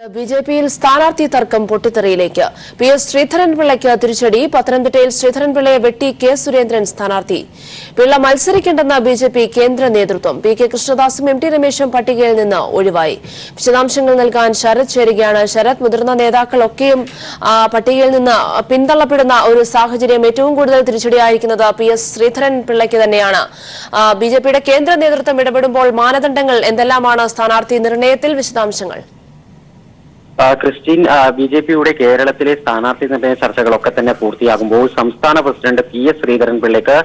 ബിജെപിയിൽ സ്ഥാനാർത്ഥി തർക്കം പൊട്ടിത്തെറിയിലേക്ക്. പി എസ് ശ്രീധരൻപിള്ളയ്ക്ക് തിരിച്ചടി. പത്തനംതിട്ടയിൽ ശ്രീധരൻപിള്ളയെ വെട്ടി കെ സുരേന്ദ്രൻ സ്ഥാനാർത്ഥി. പിള്ള മത്സരിക്കേണ്ടെന്ന ബിജെപി കേന്ദ്ര നേതൃത്വം. പി കെ കൃഷ്ണദാസും എം ടി രമേശും പട്ടികയിൽ നിന്ന് ഒഴിവായി. വിശദാംശങ്ങൾ നൽകാൻ ശരത് ചേരുകയാണ്. ശരത്, മുതിർന്ന നേതാക്കളൊക്കെയും പട്ടികയിൽ നിന്ന് പിന്തള്ളപ്പെടുന്ന ഒരു സാഹചര്യം. ഏറ്റവും കൂടുതൽ തിരിച്ചടിയായിരിക്കുന്നത് പി എസ് ശ്രീധരൻപിള്ളയ്ക്ക് തന്നെയാണ്. ബിജെപിയുടെ കേന്ദ്ര നേതൃത്വം ഇടപെടുമ്പോൾ മാനദണ്ഡങ്ങൾ എന്തെല്ലാമാണ് സ്ഥാനാർത്ഥി നിർണയത്തിൽ? വിശദാംശങ്ങൾ. ക്രിസ്റ്റീൻ, ബിജെപിയുടെ കേരളത്തിലെ സ്ഥാനാർത്ഥി നിർണയ ചർച്ചകളൊക്കെ തന്നെ പൂർത്തിയാകുമ്പോൾ സംസ്ഥാന പ്രസിഡന്റ് പി എസ് ശ്രീധരൻപിള്ളയ്ക്ക്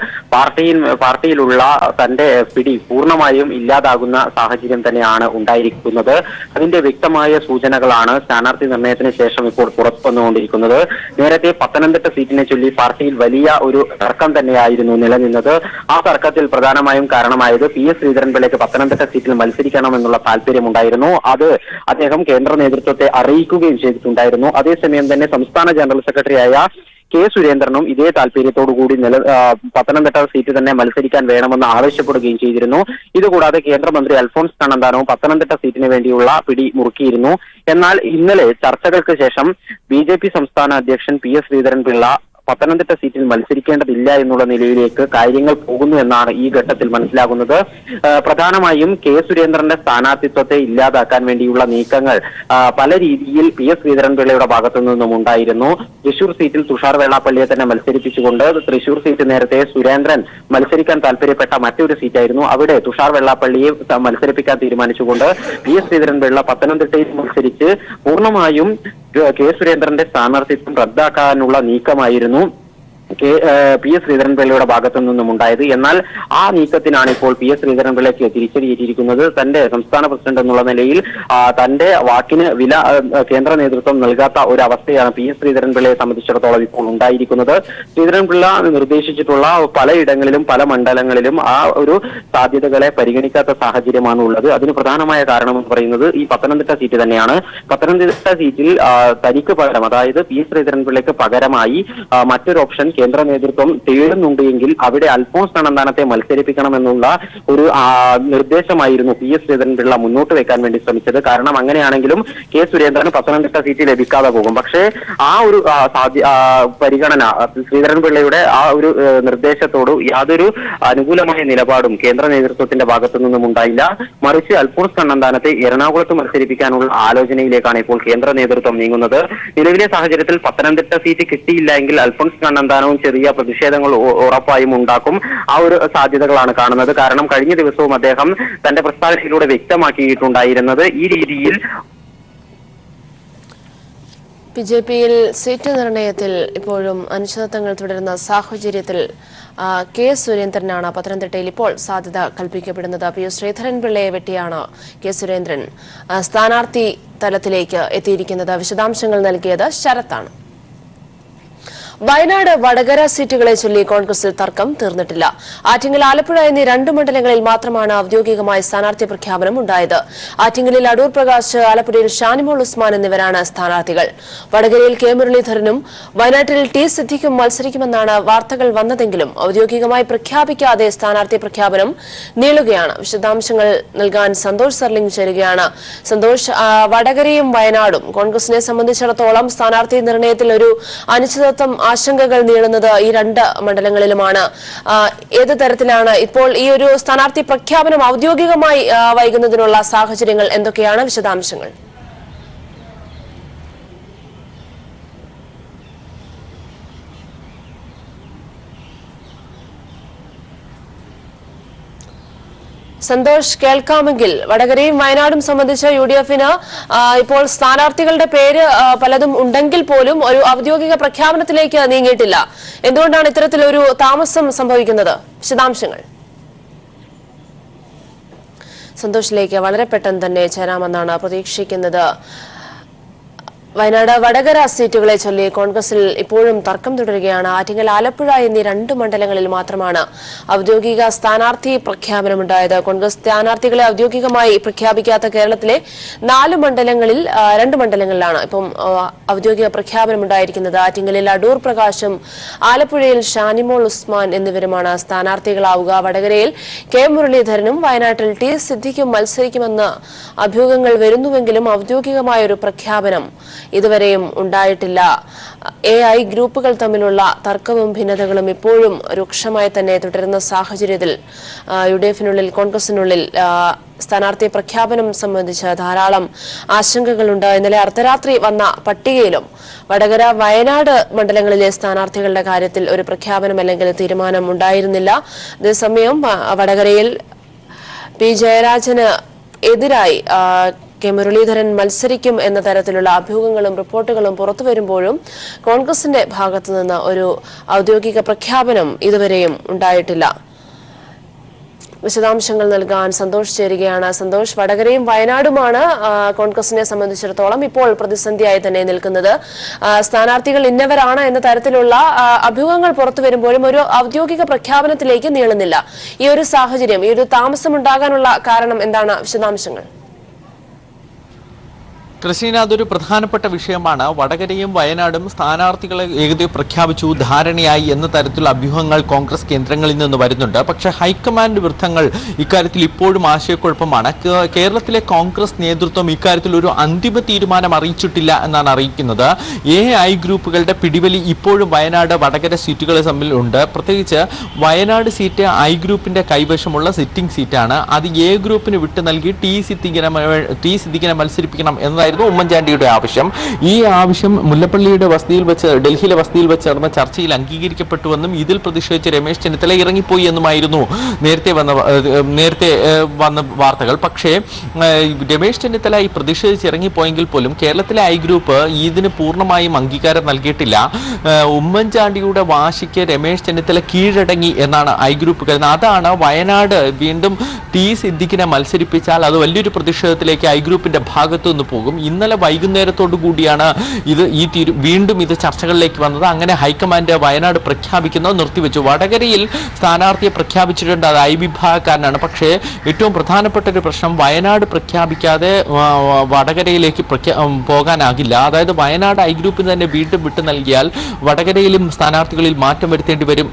പാർട്ടിയിലുള്ള തന്റെ പിടി പൂർണ്ണമായും ഇല്ലാതാകുന്ന സാഹചര്യം തന്നെയാണ് ഉണ്ടായിരിക്കുന്നത്. അതിന്റെ വ്യക്തമായ സൂചനകളാണ് സ്ഥാനാർത്ഥി നിർണയത്തിന് ശേഷം ഇപ്പോൾ പുറത്തു വന്നുകൊണ്ടിരിക്കുന്നത്. നേരത്തെ പത്തനംതിട്ട സീറ്റിനെ ചൊല്ലി പാർട്ടിയിൽ വലിയ ഒരു തർക്കം തന്നെയായിരുന്നു നിലനിന്നത്. ആ തർക്കത്തിൽ പ്രധാനമായും കാരണമായത് പി എസ് ശ്രീധരൻപിള്ളയ്ക്ക് പത്തനംതിട്ട സീറ്റിൽ മത്സരിക്കണമെന്നുള്ള താല്പര്യമുണ്ടായിരുന്നു. അത് അദ്ദേഹം കേന്ദ്ര നേതൃത്വത്തെ അറിയിക്കുകയും ചെയ്തിട്ടുണ്ടായിരുന്നു. അതേസമയം തന്നെ സംസ്ഥാന ജനറൽ സെക്രട്ടറിയായ കെ സുരേന്ദ്രനും ഇതേ താല്പര്യത്തോടുകൂടി പത്തനംതിട്ട സീറ്റ് തന്നെ മത്സരിക്കാൻ വേണമെന്ന് ആവശ്യപ്പെടുകയും ചെയ്തിരുന്നു. ഇതുകൂടാതെ കേന്ദ്രമന്ത്രി അൽഫോൺസ് കണ്ണന്താനവും പത്തനംതിട്ട സീറ്റിന് വേണ്ടിയുള്ള പിടി മുറുക്കിയിരുന്നു. എന്നാൽ ഇന്നലെ ചർച്ചകൾക്ക് ശേഷം ബിജെപി സംസ്ഥാന അധ്യക്ഷൻ പി എസ് ശ്രീധരൻപിള്ള പത്തനംതിട്ട സീറ്റിൽ മത്സരിക്കേണ്ടതില്ല എന്നുള്ള നിലയിലേക്ക് കാര്യങ്ങൾ പോകുന്നു എന്നാണ് ഈ ഘട്ടത്തിൽ മനസ്സിലാകുന്നത്. പ്രധാനമായും കെ സുരേന്ദ്രന്റെ സ്ഥാനാർത്ഥിത്വത്തെ ഇല്ലാതാക്കാൻ വേണ്ടിയുള്ള നീക്കങ്ങൾ പല രീതിയിൽ പി എസ് ശ്രീധരൻപിള്ളയുടെ ഭാഗത്തു നിന്നും ഉണ്ടായിരുന്നു. തൃശൂർ സീറ്റിൽ തുഷാർ വെള്ളാപ്പള്ളിയെ തന്നെ മത്സരിപ്പിച്ചുകൊണ്ട് തൃശൂർ സീറ്റ് നേരത്തെ സുരേന്ദ്രൻ മത്സരിക്കാൻ താല്പര്യപ്പെട്ട മറ്റൊരു സീറ്റായിരുന്നു. അവിടെ തുഷാർ വെള്ളാപ്പള്ളിയെ മത്സരിപ്പിക്കാൻ തീരുമാനിച്ചുകൊണ്ട് പി എസ് ശ്രീധരൻപിള്ള പത്തനംതിട്ടയിൽ മത്സരിച്ച് പൂർണ്ണമായും കെ സുരേന്ദ്രന്റെ സ്ഥാനാർത്ഥിത്വം റദ്ദാക്കാനുള്ള നീക്കമായിരുന്നു പി എസ് ശ്രീധരൻപിള്ളയുടെ ഭാഗത്തു നിന്നും ഉണ്ടായത്. എന്നാൽ ആ നീക്കത്തിനാണ് ഇപ്പോൾ പി എസ് ശ്രീധരൻപിള്ളയ്ക്ക് തിരിച്ചടിയേറ്റിരിക്കുന്നത്. തന്റെ സംസ്ഥാന പ്രസിഡന്റ് എന്നുള്ള നിലയിൽ തന്റെ വാക്കിന് വില കേന്ദ്ര നേതൃത്വം നൽകാത്ത ഒരു അവസ്ഥയാണ് പി എസ് ശ്രീധരൻപിള്ളയെ സംബന്ധിച്ചിടത്തോളം ഇപ്പോൾ ഉണ്ടായിരിക്കുന്നത്. ശ്രീധരൻപിള്ള നിർദ്ദേശിച്ചിട്ടുള്ള പലയിടങ്ങളിലും പല മണ്ഡലങ്ങളിലും ആ ഒരു സാധ്യതകളെ പരിഗണിക്കാത്ത സാഹചര്യമാണ് ഉള്ളത്. അതിന് പ്രധാനമായ കാരണം എന്ന് പറയുന്നത് ഈ പത്തനംതിട്ട സീറ്റ് തന്നെയാണ്. പത്തനംതിട്ട സീറ്റിൽ തനിക്ക് പകരം, അതായത് പി എസ് ശ്രീധരൻപിള്ളയ്ക്ക് പകരമായി മറ്റൊരു ഓപ്ഷൻ കേന്ദ്ര നേതൃത്വം തേടുന്നുണ്ട് എങ്കിൽ അവിടെ അൽഫോൺസ് കണ്ണന്താനത്തെ മത്സരിപ്പിക്കണമെന്നുള്ള ഒരു നിർദ്ദേശമായിരുന്നു പി എസ് ശ്രീധരൻപിള്ള മുന്നോട്ട് വെക്കാൻ വേണ്ടി ശ്രമിച്ചത്. കാരണം അങ്ങനെയാണെങ്കിലും കെ സുരേന്ദ്രന് പത്തനംതിട്ട സീറ്റ് ലഭിക്കാതെ പോകും. പക്ഷേ ആ ഒരു പരിഗണന ശ്രീധരൻപിള്ളയുടെ ആ ഒരു നിർദ്ദേശത്തോട് യാതൊരു അനുകൂലമായ നിലപാടും കേന്ദ്ര നേതൃത്വത്തിന്റെ ഭാഗത്തു നിന്നും ഉണ്ടായില്ല. മറിച്ച് അൽഫോൺസ് കണ്ണന്താനത്തെ എറണാകുളത്ത് മത്സരിപ്പിക്കാനുള്ള ആലോചനയിലേക്കാണ് ഇപ്പോൾ കേന്ദ്ര നേതൃത്വം നീങ്ങുന്നത്. നിലവിലെ സാഹചര്യത്തിൽ പത്തനംതിട്ട സീറ്റ് കിട്ടിയില്ല എങ്കിൽ അൽഫോൺസ് കണ്ണന്താനം ചെറിയ പ്രതിഷേധങ്ങൾ ഉറപ്പായും ഉണ്ടാക്കും. ആ ഒരു സാധ്യതകളാണ് കാണുന്നത്. കാരണം കഴിഞ്ഞ ദിവസവും അദ്ദേഹം തന്റെ പ്രസ്താവനയിലൂടെ വ്യക്തമാക്കിയിട്ടുണ്ടായിരുന്നത് ഈ രീതിയിൽ ബിജെപിയിൽ സീറ്റ് നിർണയത്തിൽ ഇപ്പോഴും അനിശ്ചിതത്വങ്ങൾ തുടരുന്ന സാഹചര്യത്തിൽ കെ സുരേന്ദ്രനാണ് പത്തനംതിട്ടയിൽ ഇപ്പോൾ സാധ്യത കൽപ്പിക്കപ്പെടുന്നത്. പി എസ് ശ്രീധരൻപിള്ളയെ വെട്ടിയാണ് കെ സുരേന്ദ്രൻ സ്ഥാനാർത്ഥി തലത്തിലേക്ക് എത്തിയിരിക്കുന്നത്. വിശദാംശങ്ങൾ നൽകിയത് ശരത്താണ്. വയനാട് വടകര സീറ്റുകളെ ചൊല്ലി കോൺഗ്രസിൽ തർക്കം തീർന്നിട്ടില്ല. ആറ്റിങ്ങൽ, ആലപ്പുഴ എന്നീ 2 മണ്ഡലങ്ങളിൽ മാത്രമാണ് ഔദ്യോഗികമായി സ്ഥാനാർത്ഥി പ്രഖ്യാപനം ഉണ്ടായത്. ആറ്റിങ്ങലിൽ അടൂർ പ്രകാശ്, ആലപ്പുഴയിൽ ഷാനിമോൾ ഉസ്മാൻ എന്നിവരാണ് സ്ഥാനാർത്ഥികൾ. വടകരയിൽ കെ മുരളീധരനും വയനാട്ടിൽ ടി സിദ്ദിഖും മത്സരിക്കുമെന്നാണ് വാർത്തകൾ വന്നതെങ്കിലും ഔദ്യോഗികമായി പ്രഖ്യാപിക്കാതെ സ്ഥാനാർത്ഥി പ്രഖ്യാപനം നീളുകയാണ്. വിശദാംശങ്ങൾ നൽകാൻ സന്തോഷ് സർലിംഗ് ചേരുകയാണ്. സന്തോഷ്, വടകരയും വയനാടും കോൺഗ്രസിനെ സംബന്ധിച്ചിടത്തോളം സ്ഥാനാർത്ഥി നിർണയത്തിൽ ഒരു അനിശ്ചിതത്വം, ആശങ്കകൾ നീളുന്നത് ഈ 2 മണ്ഡലങ്ങളിലുമാണ്. ഏത് തരത്തിലാണ് ഇപ്പോൾ ഈ ഒരു സ്ഥാനാർത്ഥി പ്രഖ്യാപനം ഔദ്യോഗികമായി വൈകുന്നതിനുള്ള സാഹചര്യങ്ങൾ എന്തൊക്കെയാണ്? വിശദാംശങ്ങൾ. സന്തോഷ്, കേൾക്കാമെങ്കിൽ വടകരയും വയനാടും സംബന്ധിച്ച് UDF-ന് ഇപ്പോൾ സ്ഥാനാർത്ഥികളുടെ പേര് പലതും ഉണ്ടെങ്കിൽ പോലും ഒരു ഔദ്യോഗിക പ്രഖ്യാപനത്തിലേക്ക് നീങ്ങിയിട്ടില്ല. എന്തുകൊണ്ടാണ് ഇത്തരത്തിലൊരു താമസം സംഭവിക്കുന്നത്? വിശദാംശങ്ങൾ. സന്തോഷിലേക്ക് വളരെ പെട്ടെന്ന് തന്നെ ചേരാമെന്നാണ് പ്രതീക്ഷിക്കുന്നത്. വയനാട് വടകര സീറ്റുകളെ ചൊല്ലി കോൺഗ്രസിൽ ഇപ്പോഴും തർക്കം തുടരുകയാണ്. ആറ്റിങ്ങൽ, ആലപ്പുഴ എന്നീ 2 മണ്ഡലങ്ങളിൽ മാത്രമാണ് ഔദ്യോഗിക സ്ഥാനാർത്ഥി പ്രഖ്യാപനമുണ്ടായത്. കോൺഗ്രസ് സ്ഥാനാർത്ഥികളെ ഔദ്യോഗികമായി പ്രഖ്യാപിക്കാത്ത കേരളത്തിലെ 4 മണ്ഡലങ്ങളിൽ 2 മണ്ഡലങ്ങളിലാണ് ഇപ്പം ഔദ്യോഗിക പ്രഖ്യാപനമുണ്ടായിരിക്കുന്നത്. ആറ്റിങ്ങലിൽ അടൂർ പ്രകാശും ആലപ്പുഴയിൽ ഷാനിമോൾ ഉസ്മാൻ എന്നിവരുമാണ് സ്ഥാനാർത്ഥികളാവുക. വടകരയിൽ കെ മുരളീധരനും വയനാട്ടിൽ ടി സിദ്ദിഖും മത്സരിക്കുമെന്ന് അഭ്യൂഹങ്ങൾ വരുന്നുവെങ്കിലും ഔദ്യോഗികമായ ഒരു പ്രഖ്യാപനം ഇതുവരെയും ഉണ്ടായിട്ടില്ല. AI ഗ്രൂപ്പുകൾ തമ്മിലുള്ള തർക്കവും ഭിന്നതകളും ഇപ്പോഴും രൂക്ഷമായി തന്നെ തുടരുന്ന സാഹചര്യത്തിൽ യുഡിഎഫിനുള്ളിൽ, കോൺഗ്രസിനുള്ളിൽ സ്ഥാനാർത്ഥി പ്രഖ്യാപനം സംബന്ധിച്ച് ധാരാളം ആശങ്കകളുണ്ട്. ഇന്നലെ അർദ്ധരാത്രി വന്ന പട്ടികയിലും വടകര, വയനാട് മണ്ഡലങ്ങളിലെ സ്ഥാനാർത്ഥികളുടെ കാര്യത്തിൽ ഒരു പ്രഖ്യാപനം അല്ലെങ്കിൽ തീരുമാനം ഉണ്ടായിരുന്നില്ല. അതേസമയം വടകരയിൽ പി ജയരാജന് എതിരായി കെ മുരളീധരൻ മത്സരിക്കും എന്ന തരത്തിലുള്ള അഭ്യൂഹങ്ങളും റിപ്പോർട്ടുകളും പുറത്തുവരുമ്പോഴും കോൺഗ്രസിന്റെ ഭാഗത്തുനിന്ന് ഒരു ഔദ്യോഗിക പ്രഖ്യാപനം ഇതുവരെയും ഉണ്ടായിട്ടില്ല. വിശദാംശങ്ങൾ നൽകാൻ സന്തോഷ് ചേരുകയാണ്. സന്തോഷ്, വടകരയും വയനാടുമാണ് കോൺഗ്രസിനെ സംബന്ധിച്ചിടത്തോളം ഇപ്പോൾ പ്രതിസന്ധിയായി തന്നെ നിൽക്കുന്നത്. സ്ഥാനാർത്ഥികൾ ഇന്നവരാണ് എന്ന തരത്തിലുള്ള അഭ്യൂഹങ്ങൾ പുറത്തു വരുമ്പോഴും ഒരു ഔദ്യോഗിക പ്രഖ്യാപനത്തിലേക്ക് നീളുന്നില്ല. ഈ ഒരു സാഹചര്യം, ഈ ഒരു താമസമുണ്ടാകാനുള്ള കാരണം എന്താണ്? വിശദാംശങ്ങൾ. ക്രിസ്റ്റീന, അതൊരു പ്രധാനപ്പെട്ട വിഷയമാണ്. വടകരയും വയനാടും സ്ഥാനാർത്ഥികളെ ഏകദേശം പ്രഖ്യാപിച്ചു, ധാരണയായി എന്ന തരത്തിലുള്ള അഭ്യൂഹങ്ങൾ കോൺഗ്രസ് കേന്ദ്രങ്ങളിൽ നിന്ന് വരുന്നുണ്ട്. പക്ഷേ ഹൈക്കമാൻഡ് വൃത്തങ്ങൾ ഇക്കാര്യത്തിൽ ഇപ്പോഴും ആശയക്കുഴപ്പമാണ്. കേരളത്തിലെ കോൺഗ്രസ് നേതൃത്വം ഇക്കാര്യത്തിൽ ഒരു അന്തിമ തീരുമാനം അറിയിച്ചിട്ടില്ല എന്നാണ് അറിയിക്കുന്നത്. AI ഗ്രൂപ്പുകളുടെ പിടിവലി ഇപ്പോഴും വയനാട്, വടകര സീറ്റുകൾ തമ്മിൽ ഉണ്ട്. പ്രത്യേകിച്ച് വയനാട് സീറ്റ് I ഗ്രൂപ്പിന്റെ കൈവശമുള്ള സിറ്റിംഗ് സീറ്റാണ്. അത് A ഗ്രൂപ്പിന് വിട്ടു നൽകി ടി സിദ്ദിഖിനെ മത്സരിപ്പിക്കണം എന്നതായിരുന്നു ഉമ്മൻചാണ്ടിയുടെ ആവശ്യം. ഈ ആവശ്യം മുല്ലപ്പള്ളിയുടെ വസതിയിൽ വെച്ച്, ഡൽഹിയിലെ വസതിയിൽ വെച്ച് നടന്ന ചർച്ചയിൽ അംഗീകരിക്കപ്പെട്ടുവെന്നും ഇതിൽ പ്രതിഷേധിച്ച് രമേശ് ചെന്നിത്തല ഇറങ്ങിപ്പോയി എന്നുമായിരുന്നു നേരത്തെ വന്ന വാർത്തകൾ. പക്ഷേ രമേശ് ചെന്നിത്തല ഈ പ്രതിഷേധിച്ച് ഇറങ്ങിപ്പോയെങ്കിൽ പോലും കേരളത്തിലെ I ഗ്രൂപ്പ് ഇതിന് പൂർണ്ണമായും അംഗീകാരം നൽകിയിട്ടില്ല. ഉമ്മൻചാണ്ടിയുടെ വാശിക്ക് രമേശ് ചെന്നിത്തല കീഴടങ്ങി എന്നാണ് I ഗ്രൂപ്പ് കരുതുന്നത്. അതാണ് വയനാട് വീണ്ടും ടി സിദ്ദിഖിനെ മത്സരിപ്പിച്ചാൽ അത് വലിയൊരു പ്രതിഷേധത്തിലേക്ക് I ഗ്രൂപ്പിന്റെ ഭാഗത്തു നിന്ന് പോകും. ഇന്നലെ വൈകുന്നേരത്തോടു കൂടിയാണ് വീണ്ടും ഇത് ചർച്ചകളിലേക്ക് വന്നത്. അങ്ങനെ ഹൈക്കമാൻഡ് വയനാട് പ്രഖ്യാപിക്കുന്നത് നിർത്തിവെച്ചു. വടകരയിൽ സ്ഥാനാർത്ഥിയെ പ്രഖ്യാപിച്ചിട്ടുണ്ട്, അത് I വിഭാഗക്കാരനാണ്. പക്ഷേ ഏറ്റവും പ്രധാനപ്പെട്ട ഒരു പ്രശ്നം, വയനാട് പ്രഖ്യാപിക്കാതെ വടകരയിലേക്ക് പോകാനാകില്ല. അതായത് വയനാട് I ഗ്രൂപ്പിന് തന്നെ വീണ്ടും വിട്ടു നൽകിയാൽ വടകരയിലും സ്ഥാനാർത്ഥികളിൽ മാറ്റം വരുത്തേണ്ടി വരും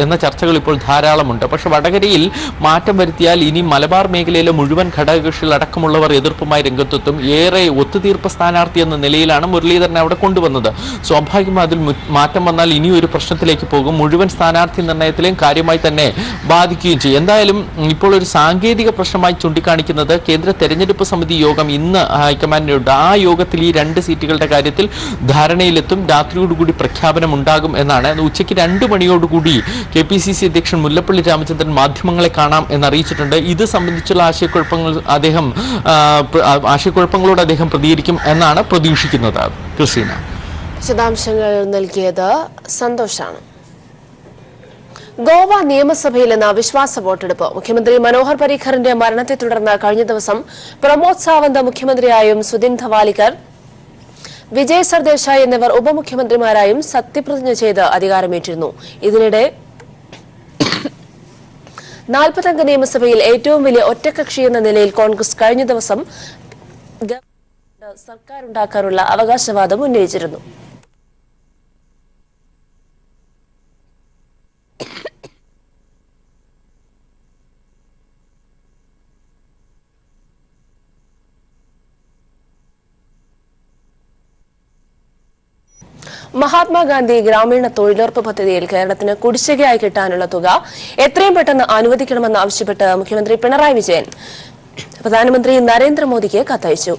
എന്ന ചർച്ചകൾ ഇപ്പോൾ ധാരാളമുണ്ട്. പക്ഷെ വടകരയിൽ മാറ്റം വരുത്തിയാൽ ഇനി മലബാർ മേഖലയിലെ മുഴുവൻ ഘടകകക്ഷികൾ അടക്കമുള്ളവർ എതിർപ്പുമായി രംഗത്തെത്തും. ഏറെ ഒത്തുതീർപ്പ് സ്ഥാനാർത്ഥി എന്ന നിലയിലാണ് മുരളീധരനെ അവിടെ കൊണ്ടുവന്നത്. സ്വാഭാവികമായി അതിൽ മാറ്റം വന്നാൽ ഇനി ഒരു പ്രശ്നത്തിലേക്ക് പോകും. മുഴുവൻ സ്ഥാനാർത്ഥി നിർണയത്തിലെയും കാര്യമായി തന്നെ ബാധിക്കുകയും ചെയ്യും. എന്തായാലും ഇപ്പോൾ ഒരു സാങ്കേതിക പ്രശ്നമായി ചൂണ്ടിക്കാണിക്കുന്നത് കേന്ദ്ര തെരഞ്ഞെടുപ്പ് സമിതി യോഗം ഇന്ന് ഹൈക്കമാൻഡിനുണ്ട്. ആ യോഗത്തിൽ ഈ 2 സീറ്റുകളുടെ കാര്യത്തിൽ ധാരണയിലെത്തും. രാത്രിയോടുകൂടി പ്രഖ്യാപനം ഉണ്ടാകും എന്നാണ്. ഉച്ചയ്ക്ക് 2 മണിയോടുകൂടി KPCC അധ്യക്ഷൻ മുല്ലപ്പള്ളി രാമചന്ദ്രൻ മാധ്യമങ്ങളെ കാണാം എന്നറിയിച്ചിട്ടുണ്ട്. ഇത് സംബന്ധിച്ചുള്ള ആശയക്കുഴപ്പങ്ങളോട് അദ്ദേഹം പ്രതികരിക്കും എന്നാണ് പ്രതീക്ഷിക്കുന്നത്. ക്രിസ്റ്റീന, വിശദാംശങ്ങൾ നൽകിയത് സന്തോഷാണ്. ഗോവ നിയമസഭയിൽ ഇന്ന് അവിശ്വാസ വോട്ടെടുപ്പ്. മുഖ്യമന്ത്രി മനോഹർ പരീഖറിന്റെ മരണത്തെ തുടർന്ന് കഴിഞ്ഞ ദിവസം പ്രമോദ് സാവന്ത് മുഖ്യമന്ത്രിയായും സുദിൻ ധവാലിക്കർ, വിജയ് സർദേശായി എന്നിവർ ഉപമുഖ്യമന്ത്രിമാരായും സത്യപ്രതിജ്ഞ ചെയ്ത് അധികാരമേറ്റിരുന്നു. ഇതിനിടെ 40-അംഗ നിയമസഭയിൽ ഏറ്റവും വലിയ ഒറ്റക്കക്ഷി എന്ന നിലയിൽ കോൺഗ്രസ് കഴിഞ്ഞ ദിവസം സർക്കാരുണ്ടാക്കാനുള്ള അവകാശവാദം ഉന്നയിച്ചിരുന്നു. മഹാത്മാഗാന്ധി ഗ്രാമീണ തൊഴിലുറപ്പ് പദ്ധതിയിൽ കേരളത്തിന് കുടിശ്ശികയായി കിട്ടാനുള്ള തുക എത്രയും പെട്ടെന്ന് അനുവദിക്കണമെന്ന് ആവശ്യപ്പെട്ട് മുഖ്യമന്ത്രി പിണറായി വിജയൻ പ്രധാനമന്ത്രി നരേന്ദ്രമോദിക്ക് കത്തയച്ചു.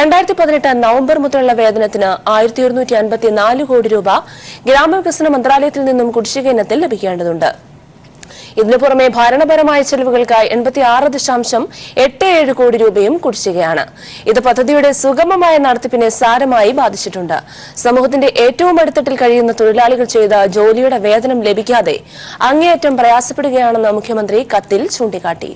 2018 നവംബർ മുതലുള്ള വേതനത്തിന് 1154 കോടി രൂപ ഗ്രാമവികസന മന്ത്രാലയത്തിൽ നിന്നും കുടിശ്ശിക ഇനത്തിൽ ലഭിക്കേണ്ടതുണ്ട്. ഇതിനു പുറമെ ഭരണപരമായ ചെലവുകൾക്കായി 86.87 കോടി രൂപയും കുടിശ്ശികയാണ്. ഇത് പദ്ധതിയുടെ സുഗമമായ നടത്തിപ്പിനെ സാരമായി ബാധിച്ചിട്ടുണ്ട്. സമൂഹത്തിന്റെ ഏറ്റവും അടിത്തട്ടിൽ കഴിയുന്ന തൊഴിലാളികൾ ചെയ്ത ജോലിയുടെ വേതനം ലഭിക്കാതെ അങ്ങേയറ്റം പ്രയാസപ്പെടുകയാണെന്ന് മുഖ്യമന്ത്രി കത്തിൽ ചൂണ്ടിക്കാട്ടി.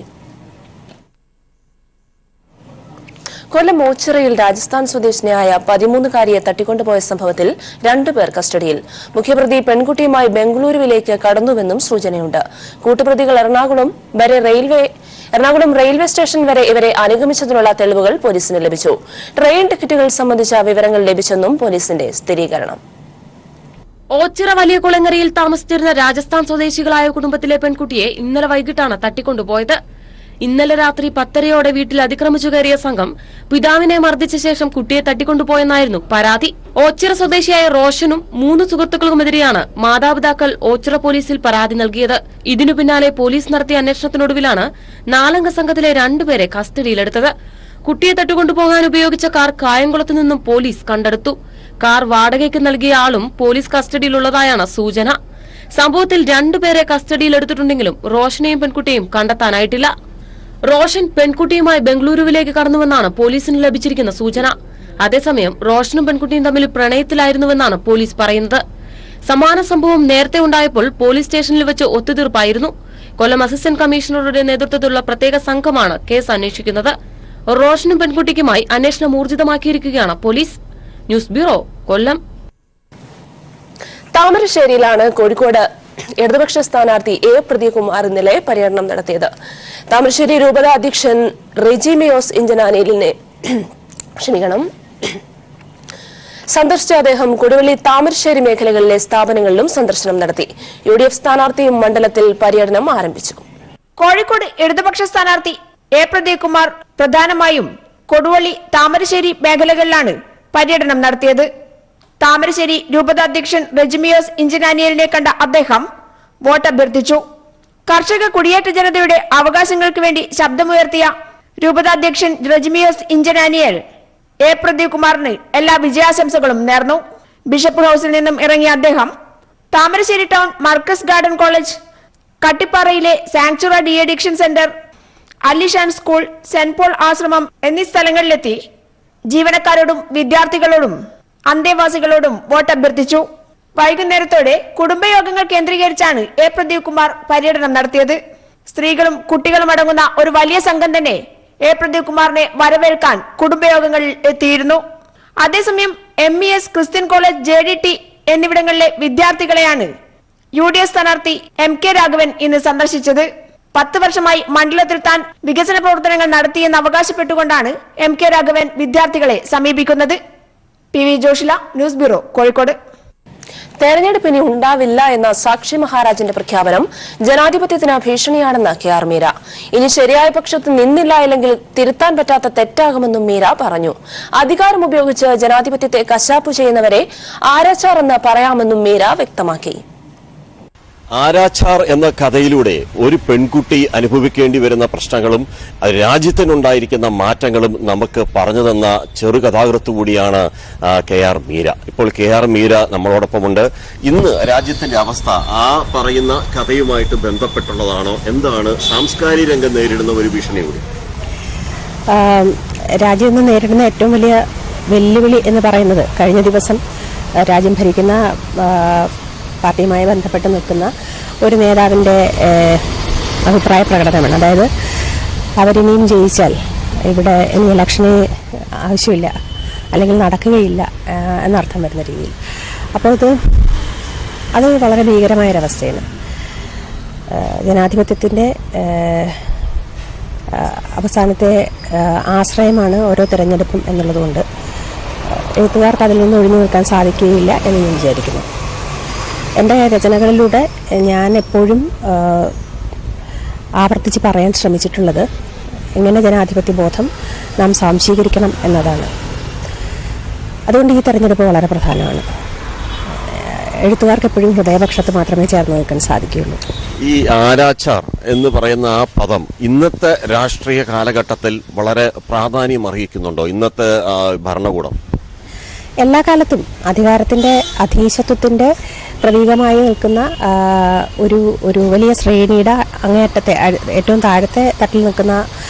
കൊല്ലം ഓച്ചിറയിൽ രാജസ്ഥാൻ സ്വദേശിനിയായ 13-കാരിയെ തട്ടിക്കൊണ്ടുപോയ സംഭവത്തിൽ 2 പേർ കസ്റ്റഡിയിൽ. മുഖ്യപ്രതി പെൺകുട്ടിയുമായി ബംഗളൂരുവിലേക്ക് കടന്നുവെന്നും സൂചനയുണ്ട്. കൂട്ടുപ്രതികൾ എറണാകുളം റെയിൽവേ സ്റ്റേഷൻ വരെ ഇവരെ അനുഗമിച്ചതിനുള്ള തെളിവുകൾ പോലീസിന് ലഭിച്ചു. ട്രെയിൻ ടിക്കറ്റുകൾ സംബന്ധിച്ച വിവരങ്ങൾ ലഭിച്ചെന്നും പോലീസിന്റെ സ്ഥിരീകരണം. ഓച്ചിറ വലിയ കുളങ്ങരയിൽ താമസിച്ചിരുന്ന രാജസ്ഥാൻ സ്വദേശികളായ കുടുംബത്തിലെ പെൺകുട്ടിയെ ഇന്നലെ വൈകിട്ടാണ് തട്ടിക്കൊണ്ടുപോയത്. ഇന്നലെ രാത്രി 10:30യോടെ വീട്ടിൽ അതിക്രമിച്ചു കയറിയ സംഘം പിതാവിനെ മർദ്ദിച്ച ശേഷം കുട്ടിയെ തട്ടിക്കൊണ്ടുപോയെന്നായിരുന്നു പരാതി. ഓച്ചിറ സ്വദേശിയായ റോഷനും 3 സുഹൃത്തുക്കൾക്കുമെതിരെയാണ് മാതാപിതാക്കൾ ഓച്ചിറ പോലീസിൽ പരാതി നൽകിയത്. ഇതിനു പിന്നാലെ പോലീസ് നടത്തിയ അന്വേഷണത്തിനൊടുവിലാണ് 4-അംഗ സംഘത്തിലെ 2 പേരെ കസ്റ്റഡിയിലെടുത്തത്. കുട്ടിയെ തട്ടിക്കൊണ്ടുപോകാൻ ഉപയോഗിച്ച കാർ കായംകുളത്ത് നിന്നും പോലീസ് കണ്ടെടുത്തു. കാർ വാടകയ്ക്ക് നൽകിയ ആളും പോലീസ് കസ്റ്റഡിയിലുള്ളതായാണ് സൂചന. സംഭവത്തിൽ 2 പേരെ കസ്റ്റഡിയിലെടുത്തിട്ടുണ്ടെങ്കിലും റോഷനെയും പെൺകുട്ടിയെയും കണ്ടെത്താനായിട്ടില്ല. റോഷൻ പെൺകുട്ടിയുമായി ബംഗളൂരുവിലേക്ക് കടന്നുവെന്നാണ് പോലീസിന് ലഭിച്ചിരിക്കുന്ന സൂചന. അതേസമയം റോഷനും പെൺകുട്ടിയും തമ്മിൽ പ്രണയത്തിലായിരുന്നുവെന്നാണ് പോലീസ് പറയുന്നത്. സമാന സംഭവം നേരത്തെ ഉണ്ടായപ്പോൾ പോലീസ് സ്റ്റേഷനിൽ വെച്ച് ഒത്തുതീർപ്പായിരുന്നു. കൊല്ലം അസിസ്റ്റന്റ് കമ്മീഷണറുടെ നേതൃത്വത്തിലുള്ള പ്രത്യേക സംഘമാണ് കേസ് അന്വേഷിക്കുന്നത്. റോഷനും പെൺകുട്ടിക്കുമായി അന്വേഷണം ഊർജിതമാക്കിയിരിക്കുകയാണ് പോലീസ്. ന്യൂസ് ബ്യൂറോ, കൊല്ലം. താമരശ്ശേരിയിലാണ് കോഴിക്കോട് ഇടതുപക്ഷ സ്ഥാനാർത്ഥി എ പ്രദീപ്കുമാർ ഇന്നലെ പര്യടനം നടത്തിയത്. താമരശ്ശേരി രൂപത അധ്യക്ഷൻ റെജിമിയോസ് ഇഞ്ചനാനിയലിനെ സന്ദർശിച്ച അദ്ദേഹം കൊടുവള്ളി താമരശ്ശേരി മേഖലകളിലെ സ്ഥാപനങ്ങളിലും സന്ദർശനം നടത്തി. UDF സ്ഥാനാർത്ഥിയും മണ്ഡലത്തിൽ പര്യടനം ആരംഭിച്ചു. കോഴിക്കോട് ഇടതുപക്ഷ സ്ഥാനാർത്ഥി എ പ്രദീപ്കുമാർ പ്രധാനമായും കൊടുവള്ളി താമരശ്ശേരി മേഖലകളിലാണ് പര്യടനം നടത്തിയത്. താമരശ്ശേരി രൂപത അധ്യക്ഷൻ റെജിമിയോസ് ഇഞ്ചനാനിയലിനെ കണ്ട അദ്ദേഹം വോട്ട് അഭ്യർത്ഥിച്ചു. കർഷക കുടിയേറ്റ ജനതയുടെ അവകാശങ്ങൾക്ക് വേണ്ടി ശബ്ദമുയർത്തിയ രൂപത അധ്യക്ഷൻ റെജിമിയോസ് ഇഞ്ചനാനിയൽ എ പ്രദീപ്കുമാറിന് എല്ലാ വിജയാശംസകളും നേർന്നു. ബിഷപ്പ് ഹൌസിൽ നിന്നും ഇറങ്ങിയ അദ്ദേഹം Thamarassery town Markaz garden college, കട്ടിപ്പാറയിലെ sanctuary de addiction centre, Alishan school, Saint Paul ആശ്രമം എന്നീ സ്ഥലങ്ങളിലെത്തി ജീവനക്കാരോടും വിദ്യാർത്ഥികളോടും അന്തേവാസികളോടും വോട്ട് അഭ്യർത്ഥിച്ചു. വൈകുന്നേരത്തോടെ കുടുംബയോഗങ്ങൾ കേന്ദ്രീകരിച്ചാണ് എ പ്രദീപ്കുമാർ പര്യടനം നടത്തിയത്. സ്ത്രീകളും കുട്ടികളും അടങ്ങുന്ന ഒരു വലിയ സംഘം തന്നെ എ പ്രദീപ്കുമാറിനെ വരവേൽക്കാൻ കുടുംബയോഗങ്ങളിൽ എത്തിയിരുന്നു. അതേസമയം MES ക്രിസ്ത്യൻ കോളേജ്, JDT എന്നിവിടങ്ങളിലെ വിദ്യാർത്ഥികളെയാണ് UDF സ്ഥാനാർത്ഥി MK രാഘവൻ ഇന്ന് സന്ദർശിച്ചത്. 10 വർഷമായി മണ്ഡലത്തിൽ താൻ വികസന പ്രവർത്തനങ്ങൾ നടത്തിയെന്ന് അവകാശപ്പെട്ടുകൊണ്ടാണ് MK രാഘവൻ വിദ്യാർത്ഥികളെ സമീപിക്കുന്നത്. PV Joshila, news bureau, Kozhikode. തെരഞ്ഞെടുപ്പ് ഇനി ഉണ്ടാവില്ല എന്ന സാക്ഷി മഹാരാജിന്റെ പ്രഖ്യാപനം ജനാധിപത്യത്തിന് ഭീഷണിയാണെന്ന് KR മീര. ഇനി ശരിയായ പക്ഷത്ത് നിന്നില്ല അല്ലെങ്കിൽ തിരുത്താൻ പറ്റാത്ത തെറ്റാകുമെന്നും മീര പറഞ്ഞു. അധികാരം ഉപയോഗിച്ച് ജനാധിപത്യത്തെ കശാപ്പു ചെയ്യുന്നവരെ ആരാച്ചാർ എന്ന് പറയാമെന്നും മീര വ്യക്തമാക്കി. ആരാച്ചാർ എന്ന കഥയിലൂടെ ഒരു പെൺകുട്ടി അനുഭവിക്കേണ്ടി വരുന്ന പ്രശ്നങ്ങളും രാജ്യത്തിനുണ്ടായിരിക്കുന്ന മാറ്റങ്ങളും നമുക്ക് പറഞ്ഞു തന്ന ചെറുകഥാകൃത്ത് കൂടിയാണ് KR മീര. ഇപ്പോൾ KR മീര നമ്മളോടൊപ്പമുണ്ട്. ഇന്ന് രാജ്യത്തിന്റെ അവസ്ഥ ആ പറയുന്ന കഥയുമായിട്ട് ബന്ധപ്പെട്ടുള്ളതാണോ? എന്താണ് സാംസ്കാരിക രംഗം നേരിടുന്ന ഒരു ഭീഷണി കൂടി? രാജ്യം ഇന്ന് നേരിടുന്ന ഏറ്റവും വലിയ വെല്ലുവിളി എന്ന് പറയുന്നത് കഴിഞ്ഞ ദിവസം രാജ്യം ഭരിക്കുന്ന പാർട്ടിയുമായി ബന്ധപ്പെട്ട് നിൽക്കുന്ന ഒരു നേതാവിൻ്റെ അഭിപ്രായ പ്രകടനമാണ്. അതായത് അവരിനിയും ജയിച്ചാൽ ഇവിടെ ഇനി ഇലക്ഷന് ആവശ്യമില്ല അല്ലെങ്കിൽ നടക്കുകയില്ല എന്നർത്ഥം വരുന്ന രീതിയിൽ. അപ്പോൾ അത് വളരെ ഭീകരമായൊരവസ്ഥയാണ്. ജനാധിപത്യത്തിൻ്റെ അവസാനത്തെ ആശ്രയമാണ് ഓരോ തിരഞ്ഞെടുപ്പും എന്നുള്ളതുകൊണ്ട് എഴുത്തുകാർക്ക് അതിൽ നിന്ന് ഒഴിഞ്ഞു നിൽക്കാൻ സാധിക്കുകയില്ല എന്ന് ഞാൻ വിചാരിക്കുന്നു. എൻ്റെ രചനകളിലൂടെ ഞാൻ എപ്പോഴും ആവർത്തിച്ച് പറയാൻ ശ്രമിച്ചിട്ടുള്ളത് ഇങ്ങനെ ജനാധിപത്യ ബോധം നാം സ്വാംശീകരിക്കണം എന്നതാണ്. അതുകൊണ്ട് ഈ തെരഞ്ഞെടുപ്പ് വളരെ പ്രധാനമാണ്. എഴുത്തുകാർക്ക് എപ്പോഴും ഹൃദയപക്ഷത്ത് മാത്രമേ ചേർന്ന് നിൽക്കാൻ സാധിക്കുകയുള്ളൂ. ഈ ആരാച്ചാർ എന്ന് പറയുന്ന ആ പദം ഇന്നത്തെ രാഷ്ട്രീയ കാലഘട്ടത്തിൽ വളരെ പ്രാധാന്യം അർഹിക്കുന്നുണ്ടോ? ഇന്നത്തെ ഭരണകൂടം എല്ലാ കാലത്തും അധികാരത്തിൻ്റെ അധീശത്വത്തിൻ്റെ പ്രതീകമായി നിൽക്കുന്ന ഒരു വലിയ ശ്രേണിയുടെ അങ്ങേയറ്റത്തെ ഏറ്റവും താഴത്തെ തട്ടിൽ നിൽക്കുന്ന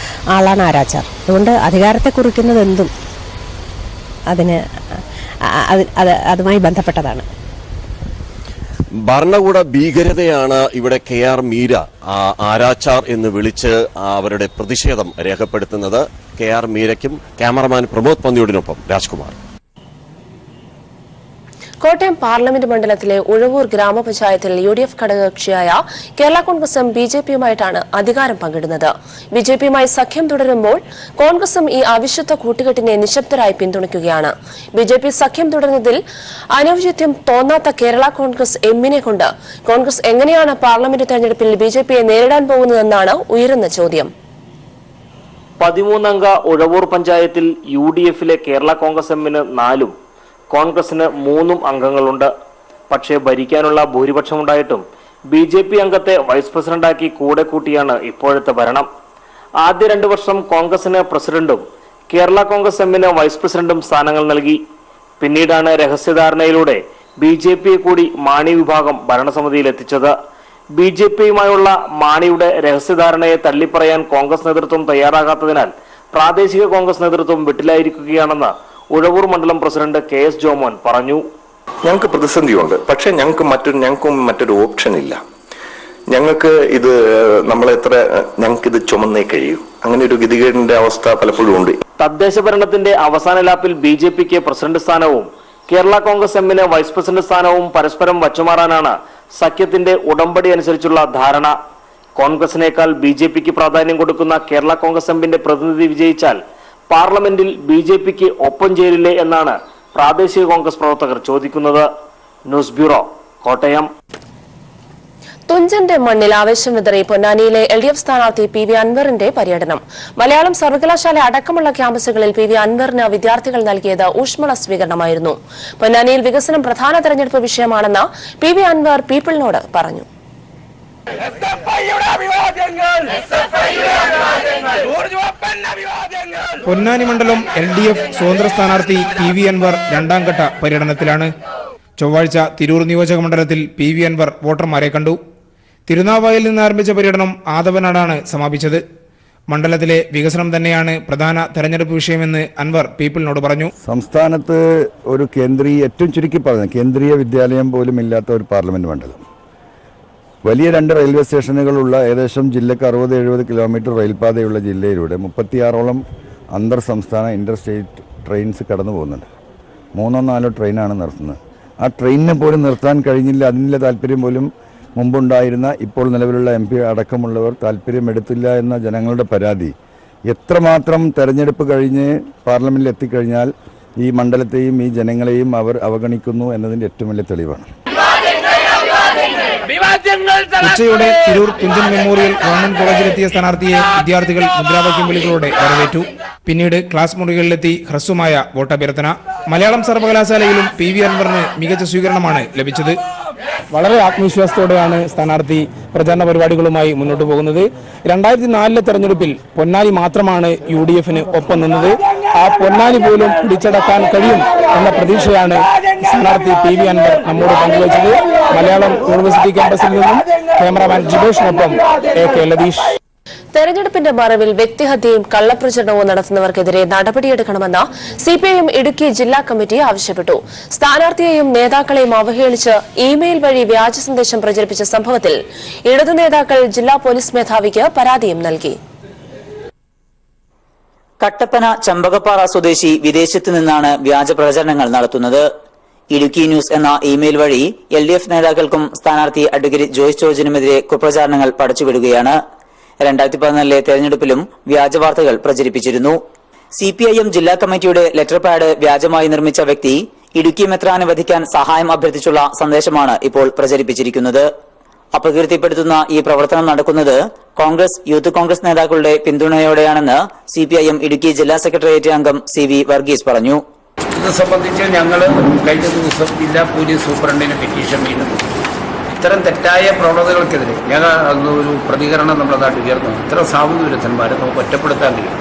ആളാണ് ആരാച്ചാർ. അതുകൊണ്ട് അധികാരത്തെ കുറിക്കുന്നത് എന്തും അതുമായി ബന്ധപ്പെട്ടതാണ്. ഭരണകൂട ഭീകരതയാണ് ഇവിടെ KR മീര ആരാച്ചാർ എന്ന് വിളിച്ച് അവരുടെ പ്രതിഷേധം രേഖപ്പെടുത്തുന്നത്. KR മീരയ്ക്കും ക്യാമറമാൻ പ്രമോദ് പന്തിയോടിനൊപ്പം രാജ്കുമാർ. കോട്ടയം പാർലമെന്റ് മണ്ഡലത്തിലെ ഉഴവൂർ ഗ്രാമപഞ്ചായത്തിൽ UDF ഘടകകക്ഷിയായ കേരള കോൺഗ്രസും BJPയുമായിട്ടാണ് അധികാരം പങ്കിടുന്നത്. BJPയുമായി സഖ്യം തുടരുമ്പോൾ കോൺഗ്രസും ഈ അവിശുദ്ധ കൂട്ടുകെട്ടിനെ നിശബ്ദരായി പിന്തുണയ്ക്കുകയാണ്. BJP സഖ്യം തുടരുന്നതിൽ അനൌചിത്യം തോന്നാത്ത കേരള കോൺഗ്രസ് എമ്മിനെ കൊണ്ട് കോൺഗ്രസ് എങ്ങനെയാണ് പാർലമെന്റ് തെരഞ്ഞെടുപ്പിൽ BJPയെ നേരിടാൻ പോകുന്നതെന്നാണ് ഉയരുന്ന ചോദ്യം. 13 അംഗ ഉഴവൂർ പഞ്ചായത്തിൽ UDFിലെ കേരള കോൺഗ്രസ് എമ്മിന് 4 കോൺഗ്രസിന് 3 അംഗങ്ങളുണ്ട്. പക്ഷേ ഭരിക്കാനുള്ള ഭൂരിപക്ഷമുണ്ടായിട്ടും BJP അംഗത്തെ വൈസ് പ്രസിഡന്റാക്കി കൂടെ കൂട്ടിയാണ് ഇപ്പോഴത്തെ ഭരണം. ആദ്യ 2 വർഷം കോൺഗ്രസിന് പ്രസിഡന്റും കേരള കോൺഗ്രസ് എമ്മിന് വൈസ് പ്രസിഡന്റും സ്ഥാനങ്ങൾ നൽകി. പിന്നീടാണ് രഹസ്യധാരണയിലൂടെ BJPയെ കൂടി മാണി വിഭാഗം ഭരണസമിതിയിൽ എത്തിച്ചത്. BJPയുമായുള്ള മാണിയുടെ രഹസ്യധാരണയെ തള്ളിപ്പറയാൻ കോൺഗ്രസ് നേതൃത്വം തയ്യാറാകാത്തതിനാൽ പ്രാദേശിക കോൺഗ്രസ് നേതൃത്വം വിട്ടിലായിരിക്കുകയാണെന്ന് ഉഴവൂർ മണ്ഡലം പ്രസിഡന്റ് KS ജോമോൻ പറഞ്ഞു. ഞങ്ങൾക്ക് പ്രതിസന്ധിയുണ്ട്, പക്ഷെ ഞങ്ങൾക്കും മറ്റൊരു ഓപ്ഷൻ ഇല്ല. ഞങ്ങൾക്ക് ഇത് ചുമന്നേ കഴിയൂ. അങ്ങനെ ഒരു ഗതികേടിന്റെ അവസ്ഥ പലപ്പോഴും ഉണ്ട്. തദ്ദേശ ഭരണത്തിന്റെ അവസാന ലാപ്പിൽ BJPക്ക് പ്രസിഡന്റ് സ്ഥാനവും കേരള കോൺഗ്രസ് എമ്മിന് വൈസ് പ്രസിഡന്റ് സ്ഥാനവും പരസ്പരം വച്ചുമാറാനാണ് സഖ്യത്തിന്റെ ഉടമ്പടി അനുസരിച്ചുള്ള ധാരണ. കോൺഗ്രസിനേക്കാൾ BJPക്ക് പ്രാധാന്യം കൊടുക്കുന്ന കേരള കോൺഗ്രസ് എമ്മിന്റെ പ്രതിനിധി വിജയിച്ചാൽ പാർലമെന്റിൽ BJPക്ക് ഒപ്പം ചേരില്ലേ എന്നാണ് പ്രാദേശിക കോൺഗ്രസ് പ്രവർത്തകർ ചോദിക്കുന്നത്. News bureau, Kottayam. തുഞ്ചന്റെ മണ്ണിൽ ആവേശം വിതറി പൊന്നാനിയിലെ LDF സ്ഥാനാർത്ഥി PV അൻവറിന്റെ പര്യടനം. മലയാളം സർവകലാശാല അടക്കമുള്ള ക്യാമ്പസുകളിൽ PV അൻവറിന് വിദ്യാർത്ഥികൾ നൽകിയത് ഊഷ്മള സ്വീകരണമായിരുന്നു. പൊന്നാനിയിൽ വികസനം പ്രധാന തെരഞ്ഞെടുപ്പ് വിഷയമാണെന്ന് PV അൻവർ പീപ്പിളിനോട് പറഞ്ഞു. പൊന്നാനി മണ്ഡലം LDF സ്വതന്ത്ര സ്ഥാനാർത്ഥി PV അൻവർ 2ാം ഘട്ട പര്യടനത്തിലാണ്. ചൊവ്വാഴ്ച തിരൂർ നിയോജക മണ്ഡലത്തിൽ PV അൻവർ വോട്ടർമാരെ കണ്ടു. തിരുനാവായിൽ നിന്ന് ആരംഭിച്ച പര്യടനം ആദവനാടാണ് സമാപിച്ചത്. മണ്ഡലത്തിലെ വികസനം തന്നെയാണ് പ്രധാന തെരഞ്ഞെടുപ്പ് വിഷയമെന്ന് അൻവർ പീപ്പിളിനോട് പറഞ്ഞു. സംസ്ഥാനത്ത് ഒരു ഏറ്റവും ചുരുക്കി പറഞ്ഞ കേന്ദ്രീയ വിദ്യാലയം പോലും ഇല്ലാത്ത ഒരു പാർലമെന്റ് മണ്ഡലം, വലിയ 2 റെയിൽവേ സ്റ്റേഷനുകളുള്ള ഏകദേശം ജില്ലക്ക് 60-70 കിലോമീറ്റർ റെയിൽപാതയുള്ള ജില്ലയിലൂടെ 36ഓളം അന്തർ സംസ്ഥാന ഇന്റർസ്റ്റേറ്റ് ട്രെയിൻസ് കടന്നു പോകുന്നുണ്ട്. 3-4 ട്രെയിനാണ് നിർത്തുന്നത്. ആ ട്രെയിനിനെ പോലും നിർത്താൻ കഴിഞ്ഞില്ല. അതിനുള്ള താല്പര്യം പോലും മുമ്പുണ്ടായിരുന്ന ഇപ്പോൾ നിലവിലുള്ള MP അടക്കമുള്ളവർ താല്പര്യമെടുത്തില്ല എന്ന ജനങ്ങളുടെ പരാതി എത്രമാത്രം തെരഞ്ഞെടുപ്പ് കഴിഞ്ഞ് പാർലമെന്റിൽ എത്തിക്കഴിഞ്ഞാൽ ഈ മണ്ഡലത്തെയും ഈ ജനങ്ങളെയും അവർ അവഗണിക്കുന്നു എന്നതിൻ്റെ ഏറ്റവും വലിയ തെളിവാണ്. ഉച്ചയോടെ തിരൂർ തുഞ്ചൻ മെമ്മോറിയൽ ഗവൺമെന്റ് കോളേജിലെത്തിയ സ്ഥാനാർത്ഥിയെ വിദ്യാർത്ഥികൾ മുദ്രാവാക്യം വിളികളോടെ വരവേറ്റു. പിന്നീട് ക്ലാസ് മുറികളിലെത്തി ഹ്രസ്വമായ വോട്ടഭ്യർത്ഥന. മലയാളം സർവകലാശാലയിലും PV അൻവറിന് മികച്ച സ്വീകരണമാണ് ലഭിച്ചത്. വളരെ ആത്മവിശ്വാസത്തോടെയാണ് സ്ഥാനാർത്ഥി പ്രചാരണ പരിപാടികളുമായി മുന്നോട്ട് പോകുന്നത്. 2004 തെരഞ്ഞെടുപ്പിൽ പൊന്നാനി മാത്രമാണ് UDFന് ഒപ്പം നിന്നത്. ആ പൊന്നാനി പോലും പിടിച്ചടക്കാൻ കഴിയും എന്ന പ്രതീക്ഷയാണ് സ്ഥാനാർത്ഥി PV അൻവർ നമ്മോട് പങ്കുവച്ചത്. മലയാളം യൂണിവേഴ്സിറ്റി ക്യാമ്പസിൽ നിന്നും ക്യാമറാമാൻ ജിബേഷിനൊപ്പം AK ലതീഷ്. തെരഞ്ഞെടുപ്പിന്റെ മറവിൽ വ്യക്തിഹത്യയും കള്ളപ്രചരണവും നടത്തുന്നവർക്കെതിരെ നടപടിയെടുക്കണമെന്ന് CPIM ഇടുക്കി ജില്ലാ കമ്മിറ്റി ആവശ്യപ്പെട്ടു. സ്ഥാനാർത്ഥിയെയും നേതാക്കളെയും അവഹേളിച്ച് ഇമെയിൽ വഴി വ്യാജ സന്ദേശം പ്രചരിപ്പിച്ച സംഭവത്തിൽ ഇടതു നേതാക്കൾ ജില്ലാ പോലീസ് മേധാവിക്ക് പരാതിയും നൽകി. കട്ടപ്പന ചമ്പകപ്പാറ സ്വദേശി വിദേശത്തു നിന്നാണ് വ്യാജ പ്രചരണങ്ങൾ നടത്തുന്നത്. ഇടുക്കി ന്യൂസ് എന്ന ഇമെയിൽ വഴി LDF നേതാക്കൾക്കും സ്ഥാനാർത്ഥി അഡ്വക്കേറ്റ് ജോയ്സ് ജോർജിനുമെതിരെ കുപ്രചാരണങ്ങൾ പടച്ചുവിടുകയാണ്. 2014 തെരഞ്ഞെടുപ്പിലും വ്യാജവാർത്തകൾ പ്രചരിപ്പിച്ചിരുന്നു. CPIM ജില്ലാ കമ്മിറ്റിയുടെ ലെറ്റർ പാഡ് വ്യാജമായി നിർമ്മിച്ച വ്യക്തി ഇടുക്കി മെത്രാനെ വധിക്കാൻ സഹായം അഭ്യർത്ഥിച്ചുള്ള സന്ദേശമാണ് ഇപ്പോൾ പ്രചരിപ്പിച്ചിരിക്കുന്നത്. അപകീർത്തിപ്പെടുത്തുന്ന ഈ പ്രവർത്തനം നടക്കുന്നത് കോൺഗ്രസ്, യൂത്ത് കോൺഗ്രസ് നേതാക്കളുടെ പിന്തുണയോടെയാണെന്ന് CPIM ഇടുക്കി ജില്ലാ സെക്രട്ടേറിയറ്റ് അംഗം CV വർഗീസ് പറഞ്ഞു. ഇത് സംബന്ധിച്ച് ഞങ്ങൾ കഴിഞ്ഞ ദിവസം ജില്ലാ പോലീസ് സൂപ്രണ്ടിന് പെറ്റീഷൻ ചെയ്തിട്ടുണ്ട്. ഇത്തരം തെറ്റായ പ്രവണതകൾക്കെതിരെ ഞങ്ങൾ ഒരു പ്രതികരണം നമ്മുടെ നാട്ടിൽ ഉയർന്നു. ഇത്തരം സാമൂഹ്യ വിരുദ്ധന്മാരെ നമുക്ക് ഒറ്റപ്പെടുത്താൻ കഴിയും.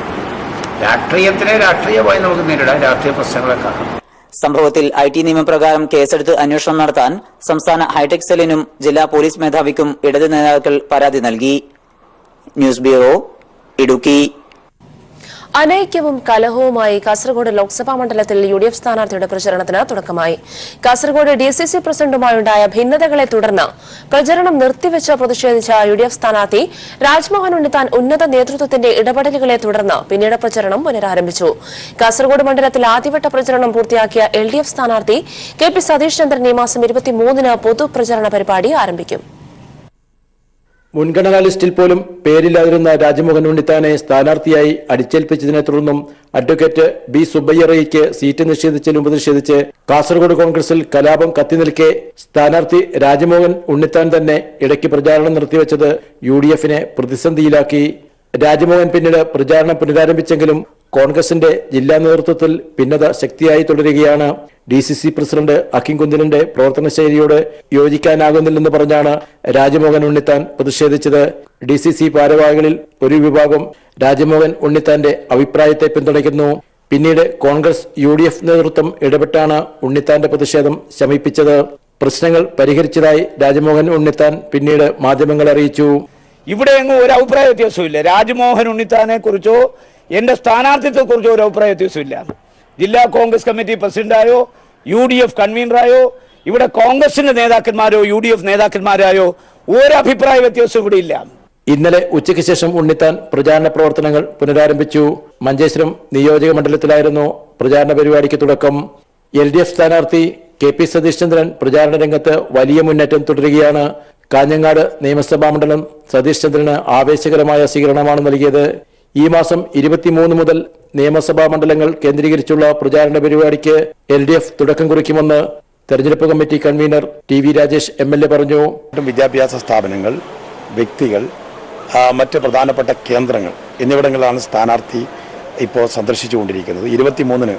രാഷ്ട്രീയത്തിനെ രാഷ്ട്രീയമായി നമുക്ക് നേരിടാൻ, രാഷ്ട്രീയ പ്രശ്നങ്ങളെ കാണാം. സംഭവത്തിൽ IT നിയമപ്രകാരം കേസെടുത്ത് അന്വേഷണം നടത്താൻ സംസ്ഥാന ഹൈടെക് സെല്ലിനും ജില്ലാ പോലീസ് മേധാവിക്കും ഇടത് നേതാക്കൾ പരാതി നൽകി. News bureau, Idukki. അനൈക്യവും കലഹവുമായി കാസർഗോഡ് ലോക്സഭാ മണ്ഡലത്തിൽ UDF സ്ഥാനാർത്ഥിയുടെ പ്രചരണത്തിന് തുടക്കമായി. കാസർഗോഡ് DCC പ്രസിഡന്റുമായുണ്ടായ ഭിന്നതകളെ തുടർന്ന് പ്രചരണം നിർത്തിവെച്ച് പ്രതിഷേധിച്ച UDF സ്ഥാനാർത്ഥി രാജ്മോഹൻ ഉണ്ണിത്താൻ ഉന്നത നേതൃത്വത്തിന്റെ ഇടപെടലുകളെ തുടർന്ന് പിന്നീട് പ്രചരണം പുനരാരംഭിച്ചു. കാസർഗോഡ് മണ്ഡലത്തിൽ ആദ്യവട്ട പ്രചരണം പൂർത്തിയാക്കിയ LDF സ്ഥാനാർത്ഥി KP സതീഷ് ചന്ദ്രൻ ഈ മാസം 23-ന് പൊതുപ്രചരണ പരിപാടി ആരംഭിക്കും. മുൻഗണനാ ലിസ്റ്റിൽ പോലും പേരില്ലാതിരുന്ന രാജ്മോഹൻ ഉണ്ണിത്താനെ സ്ഥാനാർത്ഥിയായി അടിച്ചേൽപ്പിച്ചതിനെ തുടർന്നും അഡ്വക്കേറ്റ് B. സുബ്ബയ്യറയ്ക്ക് സീറ്റ് നിഷേധിച്ചതിലും പ്രതിഷേധിച്ച് കാസർഗോഡ് കോൺഗ്രസിൽ കലാപം കത്തിനിൽക്കെ സ്ഥാനാർത്ഥി രാജ്മോഹൻ ഉണ്ണിത്താൻ തന്നെ ഇടയ്ക്ക് പ്രചാരണം നിർത്തിവെച്ചത് UDF-നെ പ്രതിസന്ധിയിലാക്കി. രാജ്മോഹൻ പിന്നീട് പ്രചാരണം പുനരാരംഭിച്ചെങ്കിലും കോൺഗ്രസിന്റെ ജില്ലാ നേതൃത്വത്തിൽ ഭിന്നത ശക്തിയായി തുടരുകയാണ്. DCC പ്രസിഡന്റ് അക്കിം കുന്തിലിന്റെ പ്രവർത്തന ശൈലിയോട് യോജിക്കാനാകുന്നില്ലെന്ന് പറഞ്ഞാണ് രാജ്മോഹൻ ഉണ്ണിത്താൻ പ്രതിഷേധിച്ചത്. DCC ഭാരവാഹികളിൽ ഒരു വിഭാഗം രാജ്മോഹൻ ഉണ്ണിത്താന്റെ അഭിപ്രായത്തെ പിന്തുണയ്ക്കുന്നു. പിന്നീട് കോൺഗ്രസ് UDF നേതൃത്വം ഇടപെട്ടാണ് ഉണ്ണിത്താന്റെ പ്രതിഷേധം ശമിപ്പിച്ചത്. പ്രശ്നങ്ങൾ പരിഹരിച്ചതായി രാജ്മോഹൻ ഉണ്ണിത്താൻ പിന്നീട് മാധ്യമങ്ങളെ അറിയിച്ചു. ഇവിടെ എങ്ങും ഒരു അഭിപ്രായ വ്യത്യാസമില്ല. രാജ്മോഹൻ ഉണ്ണിത്താനെ കുറിച്ചോ എന്റെ സ്ഥാനാർത്ഥിത്വത്തെ കുറിച്ചോ ഒരു അഭിപ്രായ വ്യത്യാസമില്ല. ജില്ലാ കോൺഗ്രസ് കമ്മിറ്റി പ്രസിഡന്റായോ UDF കൺവീനറായോ ഇവിടെ കോൺഗ്രസിന്റെ നേതാക്കന്മാരോ UDF നേതാക്കന്മാരായോ ഒരു അഭിപ്രായ വ്യത്യാസവും ഇവിടെ ഇല്ല. ഇന്നലെ ഉച്ചയ്ക്ക് ശേഷം ഉണ്ണിത്താൻ പ്രചാരണ പ്രവർത്തനങ്ങൾ പുനരാരംഭിച്ചു. മഞ്ചേശ്വരം നിയോജക മണ്ഡലത്തിലായിരുന്നു പ്രചാരണ പരിപാടിക്ക് തുടക്കം. LDF സ്ഥാനാർത്ഥി KP സതീഷ് ചന്ദ്രൻ പ്രചാരണ രംഗത്ത് വലിയ മുന്നേറ്റം തുടരുകയാണ്. കാഞ്ഞങ്ങാട് നിയമസഭാ മണ്ഡലം സതീഷ് ചന്ദ്രന് ആവേശകരമായ സ്വീകരണമാണ് നൽകിയത്. ഈ മാസം 23 മുതൽ നിയമസഭാ മണ്ഡലങ്ങൾ കേന്ദ്രീകരിച്ചുള്ള പ്രചാരണ പരിപാടിക്ക് LDF തുടക്കം കുറിക്കുമെന്ന് തെരഞ്ഞെടുപ്പ് committee convener TV Rajesh MLA പറഞ്ഞു. വിദ്യാഭ്യാസ സ്ഥാപനങ്ങൾ, വ്യക്തികൾ, മറ്റ് പ്രധാനപ്പെട്ട കേന്ദ്രങ്ങൾ എന്നിവിടങ്ങളിലാണ് സ്ഥാനാർത്ഥി ഇപ്പോൾ സന്ദർശിച്ചുകൊണ്ടിരിക്കുന്നത്. 23-ന്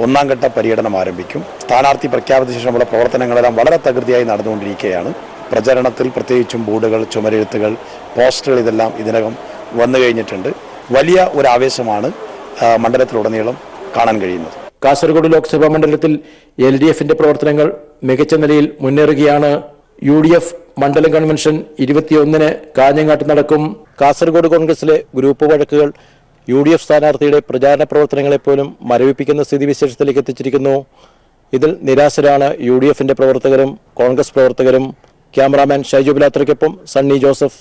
ഒന്നാം ഘട്ട പര്യടനം ആരംഭിക്കും. സ്ഥാനാർത്ഥി പ്രഖ്യാപിച്ച ശേഷമുള്ള പ്രവർത്തനങ്ങളെല്ലാം വളരെ തകൃതിയായി നടന്നുകൊണ്ടിരിക്കുകയാണ്. പ്രചരണത്തിൽ പ്രത്യേകിച്ചും ബോർഡുകൾ, ചുമരെഴുത്തുകൾ, പോസ്റ്ററുകൾ ഇതെല്ലാം ഇതിനകം വന്നു കഴിഞ്ഞിട്ടുണ്ട്. വലിയ ഒരു ആവേശമാണ് മണ്ഡലത്തിലുടനീളം കാണാൻ കഴിയുന്നത്. കാസർഗോഡ് ലോക്സഭാ മണ്ഡലത്തിൽ LDF-ന്റെ പ്രവർത്തനങ്ങൾ മികച്ച നിലയിൽ മുന്നേറുകയാണ്. UDF മണ്ഡലം കൺവെൻഷൻ 21-ന് കാഞ്ഞങ്ങാട്ട് നടക്കും. കാസർഗോഡ് കോൺഗ്രസിലെ ഗ്രൂപ്പ് വഴക്കുകൾ UDF സ്ഥാനാർത്ഥിയുടെ പ്രചാരണ പ്രവർത്തനങ്ങളെപ്പോലും മരവിപ്പിക്കുന്ന സ്ഥിതിവിശേഷത്തിലേക്ക് എത്തിച്ചിരിക്കുന്നു. ഇതിൽ നിരാശരാണ് UDF-ന്റെ പ്രവർത്തകരും കോൺഗ്രസ് പ്രവർത്തകരും. ക്യാമറാമാൻ ഷൈജു ബിലാത്രയ്ക്കൊപ്പം സണ്ണി ജോസഫ്.